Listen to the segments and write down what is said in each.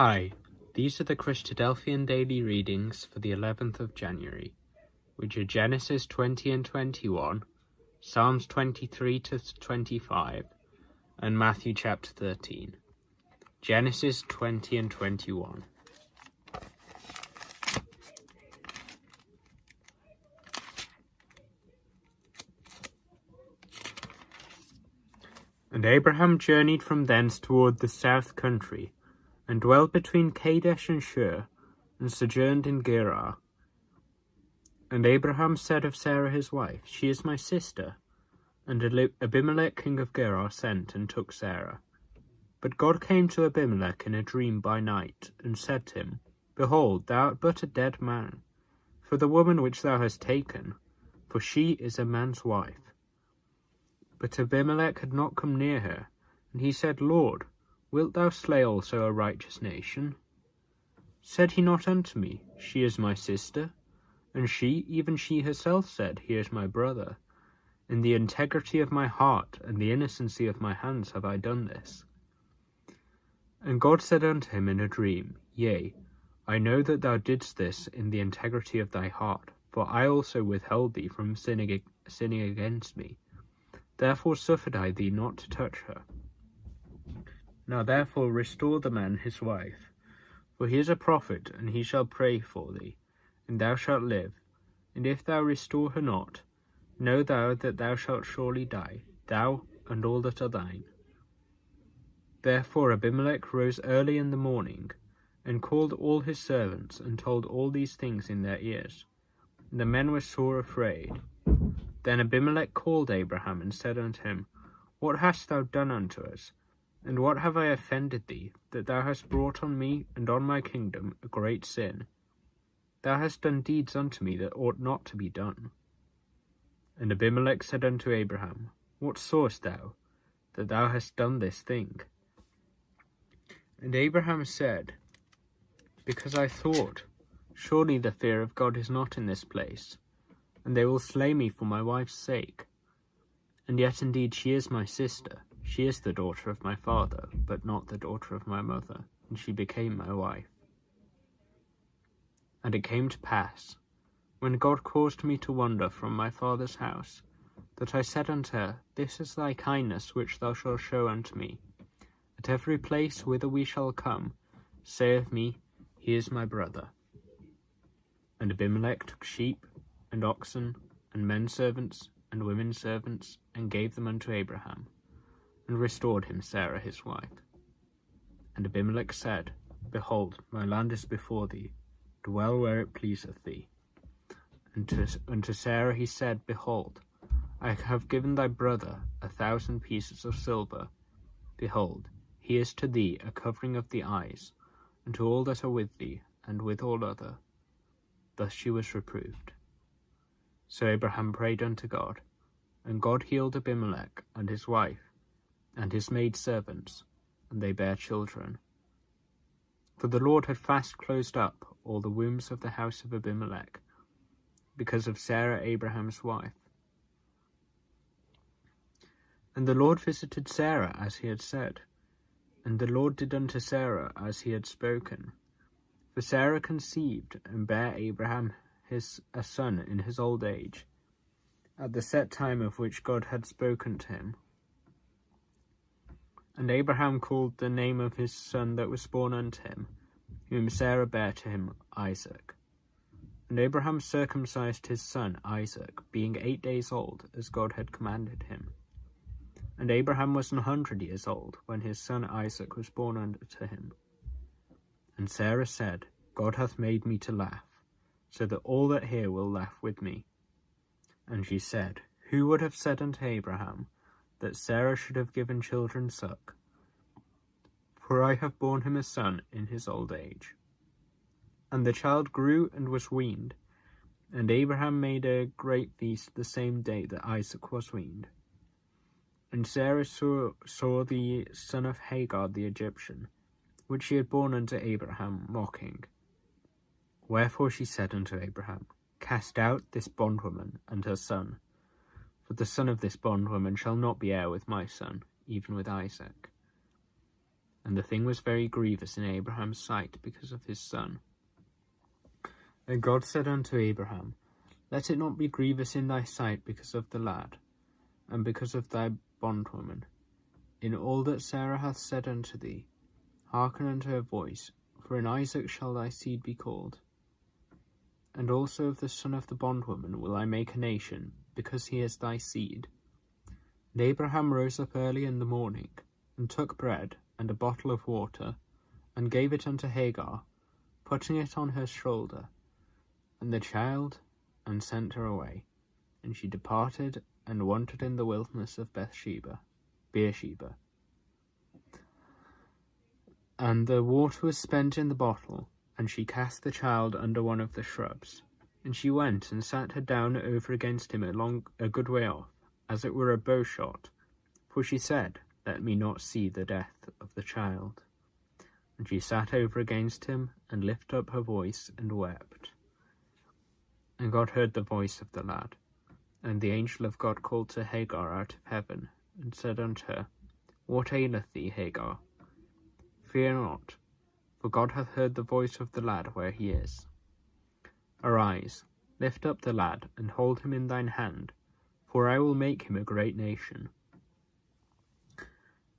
Hi, these are the Christadelphian daily readings for the 11th of January, which are Genesis 20 and 21, Psalms 23 to 25, and Matthew chapter 13. Genesis 20 and 21. And Abraham journeyed from thence toward the south country, and dwelt between Kadesh and Shur, and sojourned in Gerar. And Abraham said of Sarah his wife, She is my sister. And Abimelech king of Gerar sent and took Sarah. But God came to Abimelech in a dream by night, and said to him, Behold, thou art but a dead man, for the woman which thou hast taken, for she is a man's wife. But Abimelech had not come near her, and he said, Lord, wilt thou slay also a righteous nation? Said he not unto me, She is my sister? And she, even she herself, said, He is my brother. In the integrity of my heart and the innocency of my hands have I done this. And God said unto him in a dream, Yea, I know that thou didst this in the integrity of thy heart, for I also withheld thee from sinning against me. Therefore suffered I thee not to touch her. Now therefore restore the man his wife, for he is a prophet, and he shall pray for thee, and thou shalt live. And if thou restore her not, know thou that thou shalt surely die, thou and all that are thine. Therefore Abimelech rose early in the morning, and called all his servants, and told all these things in their ears. And the men were sore afraid. Then Abimelech called Abraham, and said unto him, What hast thou done unto us? And what have I offended thee, that thou hast brought on me and on my kingdom a great sin? Thou hast done deeds unto me that ought not to be done. And Abimelech said unto Abraham, What sawest thou, that thou hast done this thing? And Abraham said, Because I thought, Surely the fear of God is not in this place, and they will slay me for my wife's sake. And yet indeed she is my sister. She is the daughter of my father, but not the daughter of my mother, and she became my wife. And it came to pass, when God caused me to wander from my father's house, that I said unto her, This is thy kindness which thou shalt show unto me. At every place whither we shall come, say of me, He is my brother. And Abimelech took sheep, and oxen, and men servants, and women servants, and gave them unto Abraham, and restored him Sarah his wife. And Abimelech said, Behold, my land is before thee, dwell where it pleaseth thee. And unto Sarah he said, Behold, I have given thy brother 1,000 pieces of silver. Behold, he is to thee a covering of the eyes, and to all that are with thee, and with all other. Thus she was reproved. So Abraham prayed unto God, and God healed Abimelech and his wife, and his maidservants, and they bare children. For the Lord had fast closed up all the wombs of the house of Abimelech, because of Sarah Abraham's wife. And the Lord visited Sarah as he had said, and the Lord did unto Sarah as he had spoken. For Sarah conceived, and bare Abraham a son in his old age, at the set time of which God had spoken to him. And Abraham called the name of his son that was born unto him, whom Sarah bare to him, Isaac. And Abraham circumcised his son Isaac, being 8 days old, as God had commanded him. And Abraham was 100 years old, when his son Isaac was born unto him. And Sarah said, God hath made me to laugh, so that all that hear will laugh with me. And she said, Who would have said unto Abraham, that Sarah should have given children suck? For I have borne him a son in his old age. And the child grew and was weaned, and Abraham made a great feast the same day that Isaac was weaned. And Sarah saw the son of Hagar the Egyptian, which she had borne unto Abraham, mocking. Wherefore she said unto Abraham, Cast out this bondwoman and her son, for the son of this bondwoman shall not be heir with my son, even with Isaac. and the thing was very grievous in Abraham's sight because of his son. And God said unto Abraham, Let it not be grievous in thy sight because of the lad, and because of thy bondwoman. In all that Sarah hath said unto thee, hearken unto her voice, for in Isaac shall thy seed be called. And also of the son of the bondwoman will I make a nation, because he is thy seed. And Abraham rose up early in the morning, and took bread and a bottle of water, and gave it unto Hagar, putting it on her shoulder, and the child, and sent her away. And she departed, and wandered in the wilderness of Beersheba. And the water was spent in the bottle, and she cast the child under one of the shrubs. And she went and sat her down over against him a good way off, as it were a bow shot. For she said, Let me not see the death of the child. And she sat over against him, and lifted up her voice, and wept. And God heard the voice of the lad. And the angel of God called to Hagar out of heaven, and said unto her, What aileth thee, Hagar? Fear not, for God hath heard the voice of the lad where he is. Arise, lift up the lad, and hold him in thine hand, for I will make him a great nation.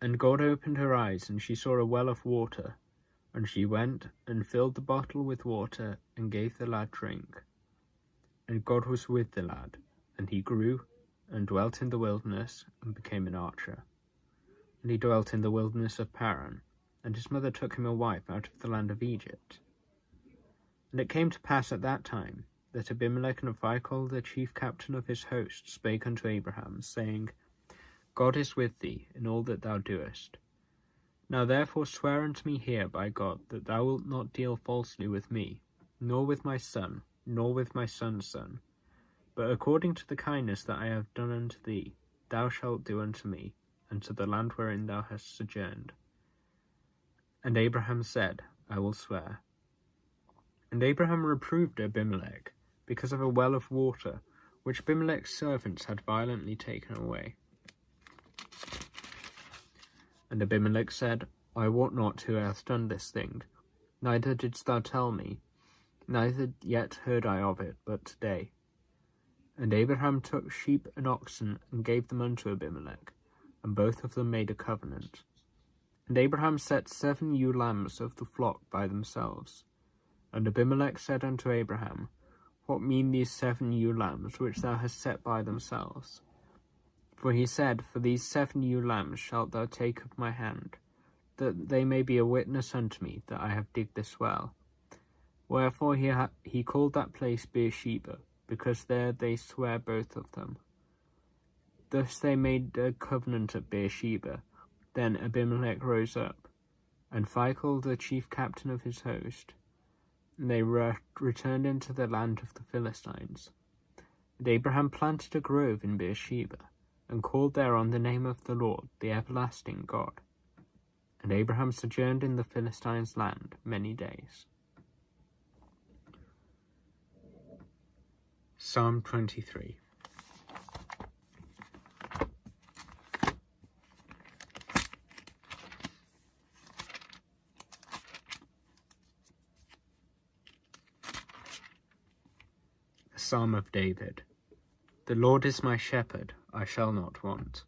And God opened her eyes, and she saw a well of water, and she went and filled the bottle with water, and gave the lad drink. And God was with the lad, and he grew, and dwelt in the wilderness, and became an archer. And he dwelt in the wilderness of Paran, and his mother took him a wife out of the land of Egypt. And it came to pass at that time, that Abimelech and Phicol, the chief captain of his host, spake unto Abraham, saying, God is with thee in all that thou doest. Now therefore swear unto me here by God, that thou wilt not deal falsely with me, nor with my son, nor with my son's son, but according to the kindness that I have done unto thee, thou shalt do unto me, and to the land wherein thou hast sojourned. And Abraham said, I will swear. And Abraham reproved Abimelech, because of a well of water, which Abimelech's servants had violently taken away. And Abimelech said, I wot not who hath done this thing, neither didst thou tell me, neither yet heard I of it but today. And Abraham took sheep and oxen, and gave them unto Abimelech, and both of them made a covenant. And Abraham set 7 ewe lambs of the flock by themselves. And Abimelech said unto Abraham, What mean these 7 ewe lambs which thou hast set by themselves? For he said, For these 7 ewe lambs shalt thou take of my hand, that they may be a witness unto me that I have digged this well. Wherefore he called that place Beersheba, because there they sware both of them. Thus they made a covenant at Beersheba. Then Abimelech rose up, and Phicol, the chief captain of his host, and they returned into the land of the Philistines. And Abraham planted a grove in Beersheba, and called thereon the name of the Lord, the everlasting God. And Abraham sojourned in the Philistines' land many days. Psalm 23. A Psalm of David. The Lord is my shepherd, I shall not want.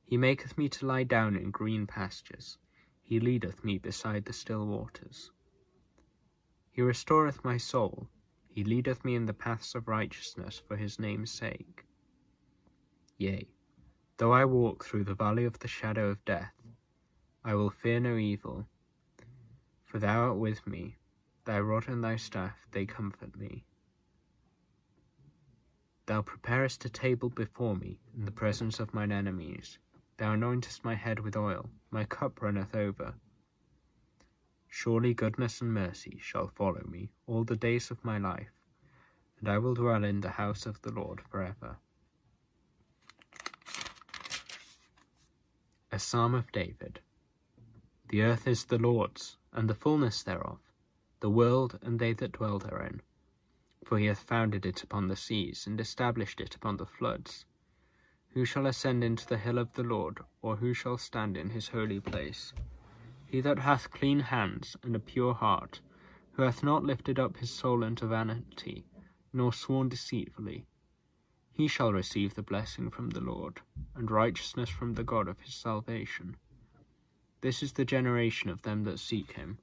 He maketh me to lie down in green pastures. He leadeth me beside the still waters. He restoreth my soul. He leadeth me in the paths of righteousness for his name's sake. Yea, though I walk through the valley of the shadow of death, I will fear no evil, for thou art with me, thy rod and thy staff, they comfort me. Thou preparest a table before me in the presence of mine enemies. Thou anointest my head with oil, my cup runneth over. Surely goodness and mercy shall follow me all the days of my life, and I will dwell in the house of the Lord forever. A Psalm of David. The earth is the Lord's, and the fullness thereof, the world and they that dwell therein. For he hath founded it upon the seas, and established it upon the floods. Who shall ascend into the hill of the Lord, or who shall stand in his holy place? He that hath clean hands and a pure heart, who hath not lifted up his soul unto vanity, nor sworn deceitfully, he shall receive the blessing from the Lord, and righteousness from the God of his salvation. This is the generation of them that seek him,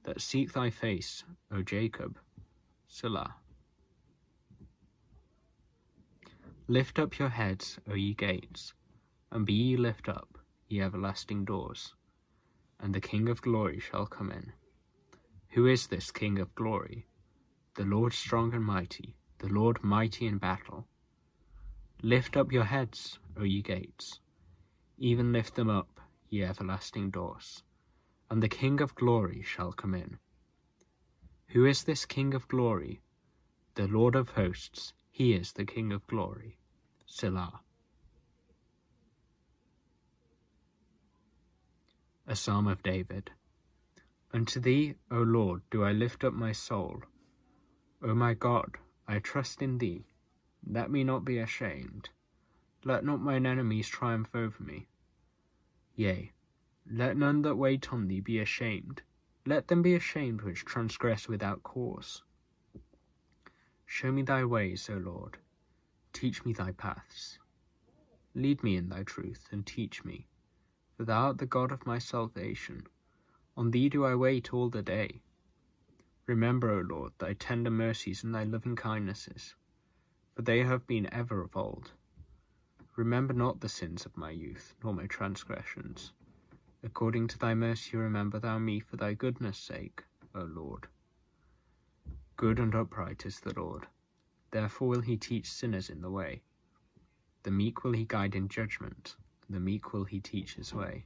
that seek thy face, O Jacob. Selah. Lift up your heads, O ye gates, and be ye lift up, ye everlasting doors, and the King of glory shall come in. Who is this King of glory? The Lord strong and mighty, the Lord mighty in battle. Lift up your heads, O ye gates, even lift them up, ye everlasting doors, and the King of glory shall come in. Who is this King of glory? The Lord of hosts, he is the King of glory. Selah. A Psalm of David. Unto thee, O Lord, do I lift up my soul. O my God, I trust in thee. Let me not be ashamed. Let not mine enemies triumph over me. Yea, let none that wait on thee be ashamed. Let them be ashamed which transgress without cause. Show me thy ways, O Lord. Teach me thy paths. Lead me in thy truth, and teach me. For thou art the God of my salvation. On thee do I wait all the day. Remember, O Lord, thy tender mercies and thy loving kindnesses, for they have been ever of old. Remember not the sins of my youth, nor my transgressions. According to thy mercy remember thou me for thy goodness' sake, O Lord. Good and upright is the Lord. Therefore will he teach sinners in the way. The meek will he guide in judgment, and the meek will he teach his way.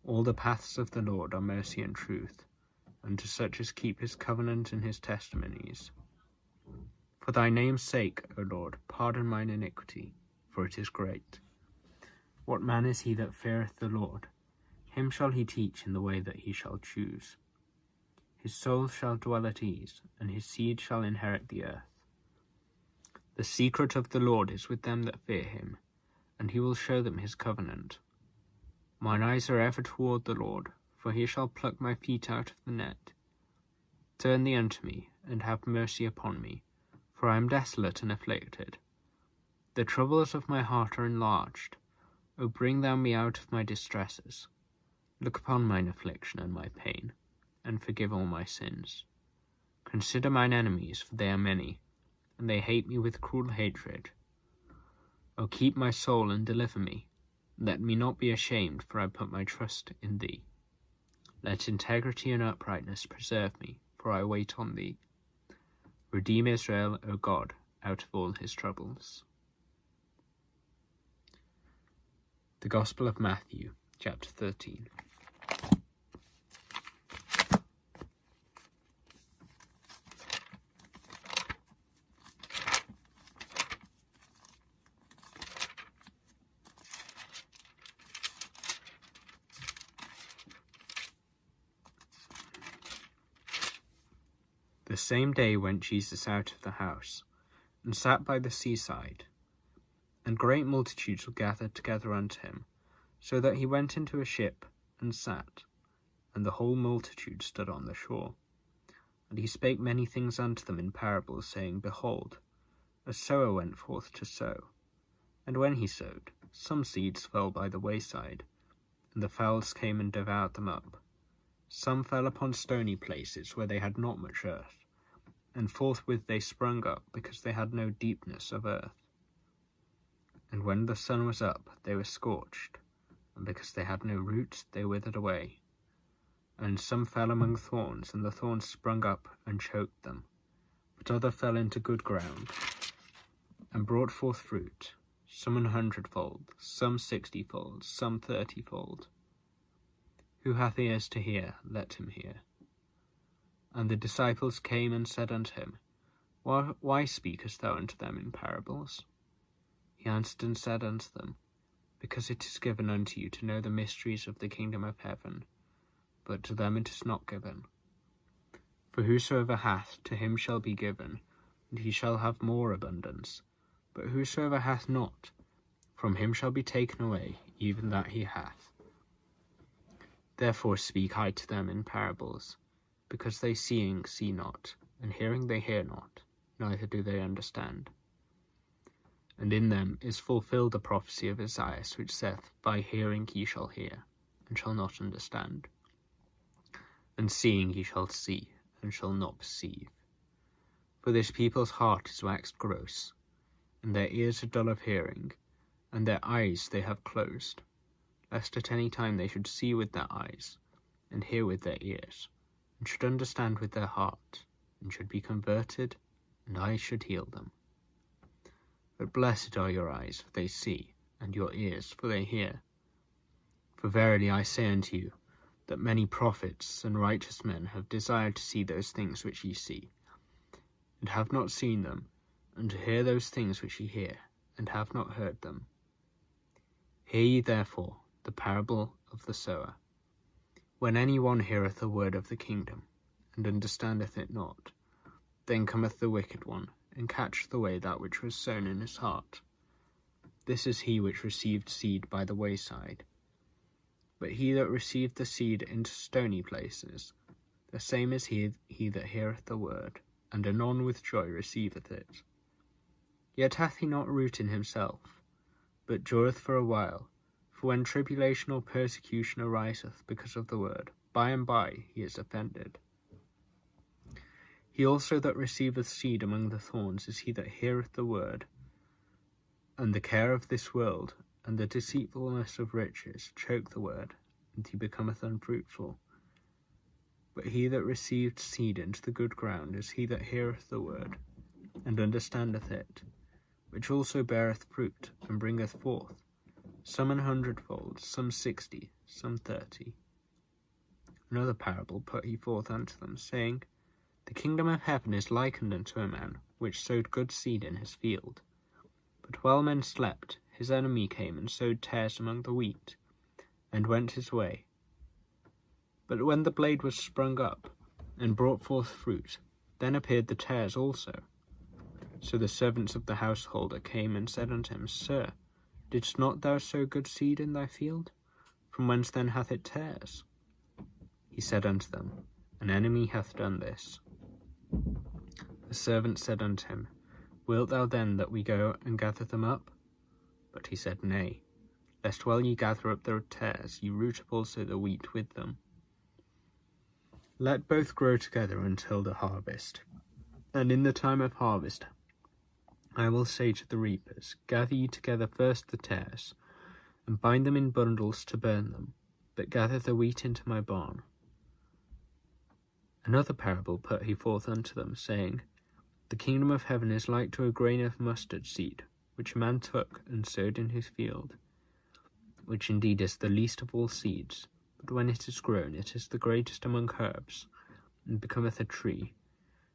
All the paths of the Lord are mercy and truth, unto such as keep his covenant and his testimonies. For thy name's sake, O Lord, pardon mine iniquity, for it is great. What man is he that feareth the Lord? Him shall he teach in the way that he shall choose. His soul shall dwell at ease, and his seed shall inherit the earth. The secret of the Lord is with them that fear him, and he will show them his covenant. Mine eyes are ever toward the Lord, for he shall pluck my feet out of the net. Turn thee unto me, and have mercy upon me, for I am desolate and afflicted. The troubles of my heart are enlarged. O bring thou me out of my distresses. Look upon mine affliction and my pain, and forgive all my sins. Consider mine enemies, for they are many, and they hate me with cruel hatred. O keep my soul and deliver me. Let me not be ashamed, for I put my trust in thee. Let integrity and uprightness preserve me, for I wait on thee. Redeem Israel, O God, out of all his troubles. The Gospel of Matthew, chapter 13. The same day went Jesus out of the house, and sat by the seaside. And great multitudes were gathered together unto him, so that he went into a ship, and sat, and the whole multitude stood on the shore. And he spake many things unto them in parables, saying, Behold, a sower went forth to sow. And when he sowed, some seeds fell by the wayside, and the fowls came and devoured them up. Some fell upon stony places, where they had not much earth, and forthwith they sprung up, because they had no deepness of earth. And when the sun was up, they were scorched, and because they had no roots, they withered away. And some fell among thorns, and the thorns sprung up and choked them. But other fell into good ground, and brought forth fruit, some 100-fold, some 60-fold, some 30-fold. Who hath ears to hear, let him hear. And the disciples came and said unto him, Why speakest thou unto them in parables? He answered and said unto them, Because it is given unto you to know the mysteries of the kingdom of heaven, but to them it is not given. For whosoever hath, to him shall be given, and he shall have more abundance. But whosoever hath not, from him shall be taken away even that he hath. Therefore speak I to them in parables, because they seeing see not, and hearing they hear not, neither do they understand. And in them is fulfilled the prophecy of Isaiah, which saith, By hearing ye shall hear, and shall not understand, and seeing ye shall see, and shall not perceive. For this people's heart is waxed gross, and their ears are dull of hearing, and their eyes they have closed, lest at any time they should see with their eyes, and hear with their ears, and should understand with their heart, and should be converted, and I should heal them. But blessed are your eyes, for they see, and your ears, for they hear. For verily I say unto you, that many prophets and righteous men have desired to see those things which ye see, and have not seen them, and to hear those things which ye hear, and have not heard them. Hear ye therefore the parable of the sower. When any one heareth the word of the kingdom, and understandeth it not, then cometh the wicked one, and catcheth away that which was sown in his heart. This is he which received seed by the wayside. But he that received the seed into stony places, the same is he that heareth the word, and anon with joy receiveth it. Yet hath he not root in himself, but dureth for a while. For when tribulation or persecution ariseth because of the word, by and by he is offended. He also that receiveth seed among the thorns is he that heareth the word, and the care of this world, and the deceitfulness of riches, choke the word, and he becometh unfruitful. But he that received seed into the good ground is he that heareth the word, and understandeth it, which also beareth fruit, and bringeth forth, some 100-fold, some 60, some 30. Another parable put he forth unto them, saying, The kingdom of heaven is likened unto a man, which sowed good seed in his field. But while men slept, his enemy came and sowed tares among the wheat, and went his way. But when the blade was sprung up, and brought forth fruit, then appeared the tares also. So the servants of the householder came and said unto him, Sir, didst not thou sow good seed in thy field? From whence then hath it tares? He said unto them, An enemy hath done this. The servant said unto him, Wilt thou then that we go and gather them up? But he said, Nay, lest while ye gather up the tares, ye root up also the wheat with them. Let both grow together until the harvest. And in the time of harvest I will say to the reapers, Gather ye together first the tares, and bind them in bundles to burn them, but gather the wheat into my barn. Another parable put he forth unto them, saying, The kingdom of heaven is like to a grain of mustard seed, which a man took and sowed in his field, which indeed is the least of all seeds, but when it is grown, it is the greatest among herbs, and becometh a tree,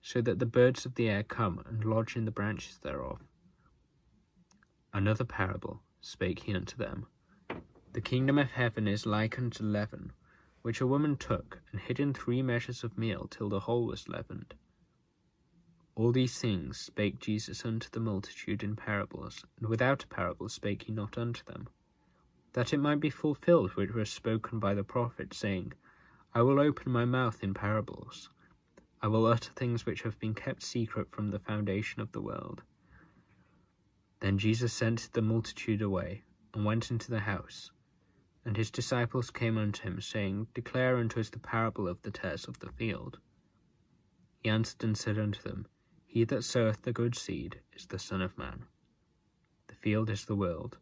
so that the birds of the air come and lodge in the branches thereof. Another parable spake he unto them, The kingdom of heaven is like unto leaven, which a woman took and hid in 3 measures of meal till the whole was leavened. All these things spake Jesus unto the multitude in parables, and without a parable spake he not unto them, that it might be fulfilled which was spoken by the prophet, saying, I will open my mouth in parables. I will utter things which have been kept secret from the foundation of the world. Then Jesus sent the multitude away, and went into the house. And his disciples came unto him, saying, Declare unto us the parable of the tares of the field. He answered and said unto them, He that soweth the good seed is the Son of Man. The field is the world,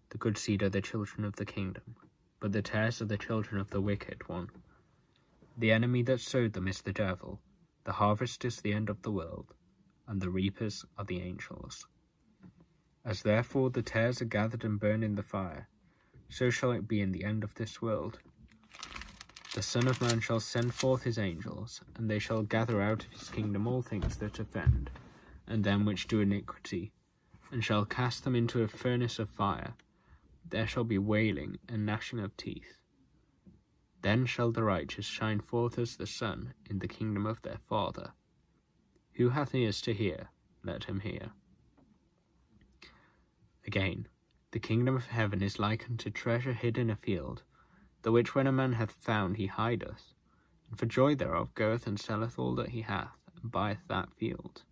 the good seed are the children of the kingdom, but the tares are the children of the wicked one. The enemy that sowed them is the devil. The harvest is the end of the world, and the reapers are the angels. As therefore the tares are gathered and burned in the fire, so shall it be in the end of this world. The Son of Man shall send forth his angels, and they shall gather out of his kingdom all things that offend, and them which do iniquity, and shall cast them into a furnace of fire. There shall be wailing and gnashing of teeth. Then shall the righteous shine forth as the sun in the kingdom of their Father. Who hath ears to hear, let him hear. Again, the kingdom of heaven is like unto treasure hid in a field, the which when a man hath found he hideth, and for joy thereof goeth and selleth all that he hath, and buyeth that field.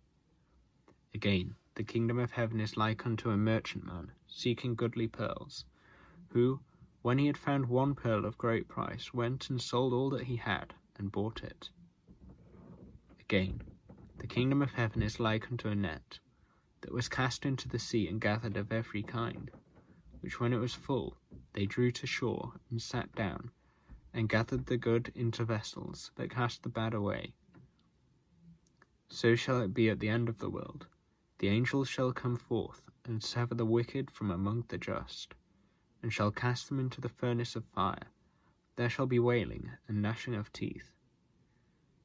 Again, the kingdom of heaven is like unto a merchantman seeking goodly pearls, who, when he had found one pearl of great price, went and sold all that he had, and bought it. Again, the kingdom of heaven is like unto a net, that was cast into the sea and gathered of every kind, which when it was full, they drew to shore, and sat down, and gathered the good into vessels, but cast the bad away. So shall it be at the end of the world. The angels shall come forth, and sever the wicked from among the just, and shall cast them into the furnace of fire. There shall be wailing and gnashing of teeth.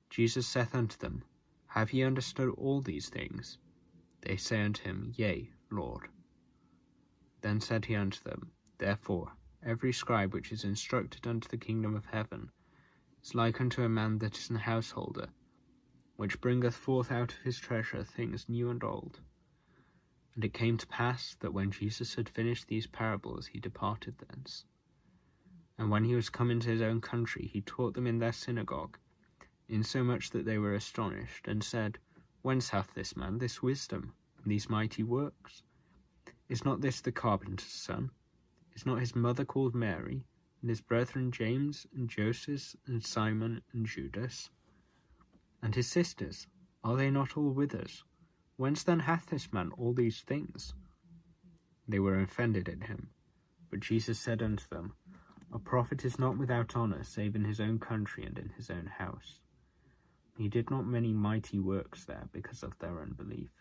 Jesus saith unto them, Have ye understood all these things? They say unto him, Yea, Lord. Then said he unto them, Therefore every scribe which is instructed unto the kingdom of heaven is like unto a man that is an householder, which bringeth forth out of his treasure things new and old. And it came to pass that when Jesus had finished these parables, he departed thence. And when he was come into his own country, he taught them in their synagogue, insomuch that they were astonished, and said, Whence hath this man this wisdom, and these mighty works? Is not this the carpenter's son? Is not his mother called Mary, and his brethren James, and Joseph, and Simon, and Judas? And his sisters, are they not all with us? Whence then hath this man all these things? They were offended at him. But Jesus said unto them, A prophet is not without honour, save in his own country and in his own house. He did not many mighty works there because of their unbelief.